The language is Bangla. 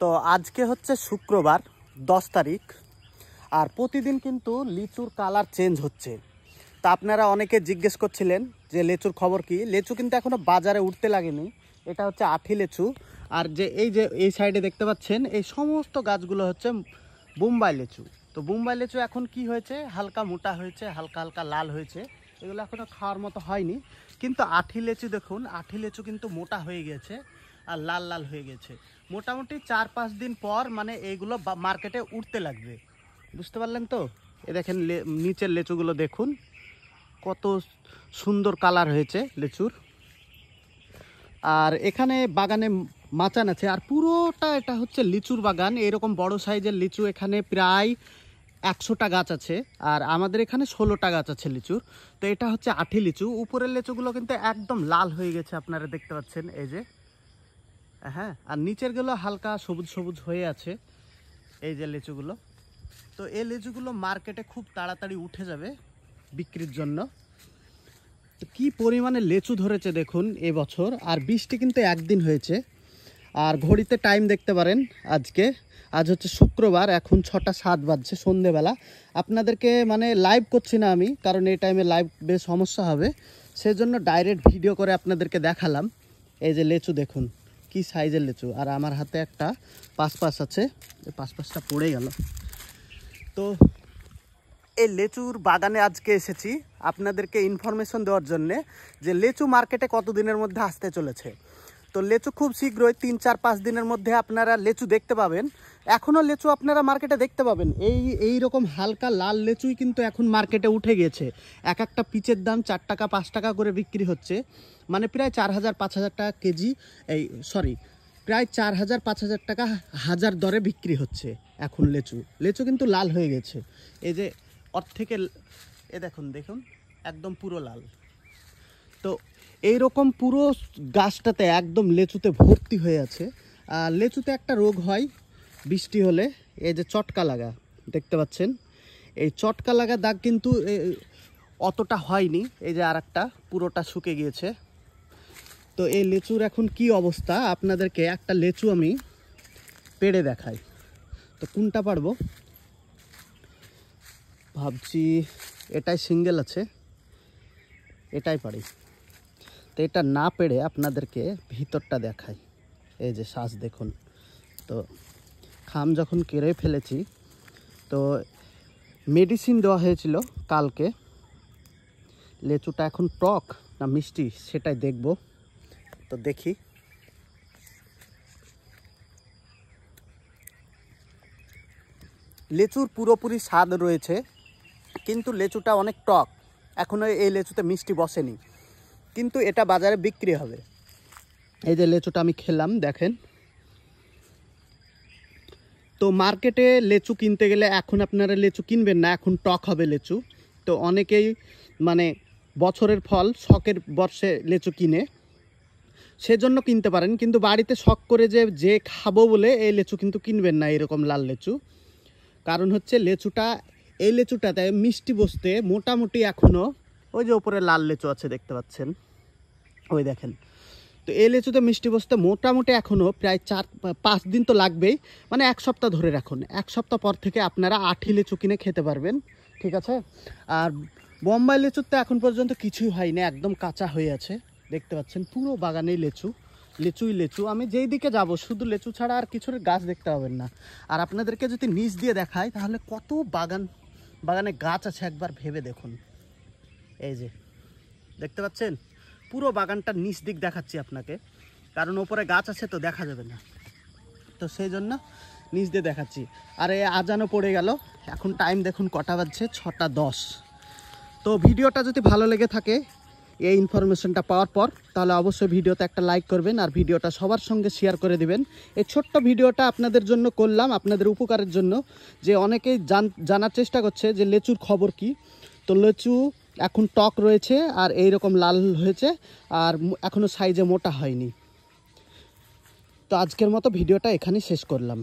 তো আজকে হচ্ছে শুক্রবার 10 তারিখ, আর প্রতিদিন কিন্তু লিচুর কালার চেঞ্জ হচ্ছে। তা আপনারা অনেকে জিজ্ঞেস করছিলেন যে লেচুর খবর কি। লেচু কিন্তু এখনও বাজারে উঠতে লাগেনি। এটা হচ্ছে আঠি লেচু। আর যে এই সাইডে দেখতে পাচ্ছেন এই সমস্ত গাছগুলো হচ্ছে বোম্বাই লেচু। তো বোম্বাই লেচু এখন কি হয়েছে, হালকা মোটা হয়েছে, হালকা হালকা লাল হয়েছে। এগুলো এখনও খাওয়ার মতো হয়নি, কিন্তু আঠি লেচু দেখুন, আঠি লেচু কিন্তু মোটা হয়ে গেছে আর লাল লাল হয়ে গেছে। মোটামুটি 4-5 দিন পর মানে এইগুলো মার্কেটে উঠতে লাগবে, বুঝতে পারলেন তো। এ দেখেন নিচের লেচুগুলো দেখুন কত সুন্দর কালার হয়েছে লেচুর। আর এখানে বাগানে মাচান আছে, আর পুরোটা এটা হচ্ছে লিচুর বাগান। এরকম বড় সাইজের লিচু এখানে প্রায় 100টা গাছ আছে, আর আমাদের এখানে 16টা গাছ আছে লিচুর। তো এটা হচ্ছে আঠি লিচু। উপরের লিচুগুলো কিন্তু একদম লাল হয়ে গেছে, আপনারা দেখতে পাচ্ছেন এই যে। হ্যাঁ, আর নিচের গুলো হালকা সবুজ সবুজ হয়ে আছে, এই যে লিচুগুলো। তো এই লিচুগুলো মার্কেটে খুব তাড়াতাড়ি উঠে যাবে বিক্রির জন্য। তো কী পরিমাণে লেচু ধরেছে দেখুন এবছর। আর বৃষ্টি কিন্তু একদিন হয়েছে। আর ঘড়িতে টাইম দেখতে পারেন, আজ হচ্ছে শুক্রবার, এখন 6টা 7 বাজছে সন্ধেবেলা। আপনাদেরকে মানে লাইভ করছি না আমি, কারণ এই টাইমে লাইভ বেশ সমস্যা হবে, সেজন্য ডাইরেক্ট ভিডিও করে আপনাদেরকে দেখালাম। এই যে লেচু দেখুন কি সাইজের লেচু। আর আমার হাতে একটা পাঁচপাশ আছে, এই পাঁচপাশটা পড়ে গেল। তো এই লেচুর বাগানে আজকে এসেছি আপনাদেরকে ইনফরমেশন দেওয়ার জন্যে যে লেচু মার্কেটে কত দিনের মধ্যে আসতে চলেছে। তো লেচু খুব শীঘ্রই 3-4-5 দিনের মধ্যে আপনারা লেচু দেখতে পাবেন। এখনও লেচু আপনারা মার্কেটে দেখতে পাবেন। এই রকম হালকা লাল লেচুই কিন্তু এখন মার্কেটে উঠে গেছে। এক একটা পিচের দাম 4 টাকা 5 টাকা করে বিক্রি হচ্ছে, মানে প্রায় 4000-5000 টাকা কেজি। প্রায় 4000-5000 টাকা হাজার দরে বিক্রি হচ্ছে এখন লেচু কিন্তু লাল হয়ে গেছে। এই যে থেকে দেখুন একদম পুরো লাল। তো এইরকম পুরো গাছটাতে একদম লেচুতে ভর্তি হয়ে আছে। আর লেচুতে একটা রোগ হয় বৃষ্টি হলে, এই যে চটকা লাগা দেখতে পাচ্ছেন। এই চটকা লাগা দাগ কিন্তু অতটা হয়নি, এই যে আরেকটা পুরোটা শুকে গিয়েছে। তো এই লেচুর এখন কি অবস্থা, আপনাদেরকে একটা লেচু আমি পেড়ে দেখাই। তো কোনটা পারবো ভাবছি, এটাই সিঙ্গেল আছে, এটাই পারি। তো এটা না পেড়ে আপনাদেরকে ভিতরটা দেখাই। এই যে শ্বাস দেখুন। তো খাম যখন কেড়ে ফেলেছি, তো মেডিসিন দেওয়া হয়েছিল কালকে। লেচুটা এখন টক না মিষ্টি সেটাই দেখব। তো দেখি। লেচুর পুরোপুরি স্বাদ রয়েছে, কিন্তু লেচুটা অনেক টক। এখনও এই লেচুতে মিষ্টি বসেনি, কিন্তু এটা বাজারে বিক্রি হবে। এই যে লেচুটা আমি খেলাম দেখেন। তো মার্কেটে লেচু কিনতে গেলে এখন আপনারা লেচু কিনবেন না, এখন টক হবে লেচু। তো অনেকেই মানে বছরের ফল শখের বর্ষে লেচু কিনে, সেজন্য কিনতে পারেন। কিন্তু বাড়িতে শখ করে যে খাবো বলে এই লেচু কিন্তু কিনবেন না, এরকম লাল লেচু। কারণ হচ্ছে এই লেচুটাতে মিষ্টি বসতে মোটামুটি এখনও, ওই যে উপরে লাল লেচু আছে দেখতে পাচ্ছেন, ওই দেখেন। তো এই লেচুতে মিষ্টি বসতে মোটামুটি এখনও প্রায় 4-5 দিন তো লাগবেই, মানে 1 সপ্তাহ ধরে রাখুন। 1 সপ্তাহ পর থেকে আপনারা আঠি লেচু কিনে খেতে পারবেন, ঠিক আছে। আর বোম্বাই লেচুর তো এখন পর্যন্ত কিছুই হয়নি, একদম কাঁচা হয়ে আছে দেখতে পাচ্ছেন। পুরো বাগানেই লেচু। আমি যেই দিকে যাব শুধু লেচু ছাড়া আর কিছুর গাছ দেখতে পাবেন না। আর আপনাদেরকে যদি নিচ দিয়ে দেখাই তাহলে কত বাগানে গাছ আছে একবার ভেবে দেখুন। এই যে দেখতে পাচ্ছেন, পুরো বাগানটার নিচ দিক দেখাচ্ছি আপনাকে, কারণ ওপরে গাছ আছে তো দেখা যাবে না, তো সেই জন্য নিচ দিয়ে দেখাচ্ছি। আর এই আজানও পড়ে গেল, এখন টাইম দেখুন কটা বাজছে, 6টা 10। তো ভিডিওটা যদি ভালো লেগে থাকে এই ইনফরমেশনটা পাওয়ার পর, তাহলে অবশ্যই ভিডিওতে একটা লাইক করবেন আর ভিডিওটা সবার সঙ্গে শেয়ার করে দিবেন। এই ছোট্ট ভিডিওটা আপনাদের জন্য করলাম, আপনাদের উপকারের জন্য, যে অনেকেই জানার চেষ্টা করছে যে লেচুর খবর কি। তো লেচু এখন টক রয়েছে আর এইরকম লাল হয়েছে, আর এখনও সাইজে মোটা হয়নি। তো আজকের মতো ভিডিওটা এখানেই শেষ করলাম।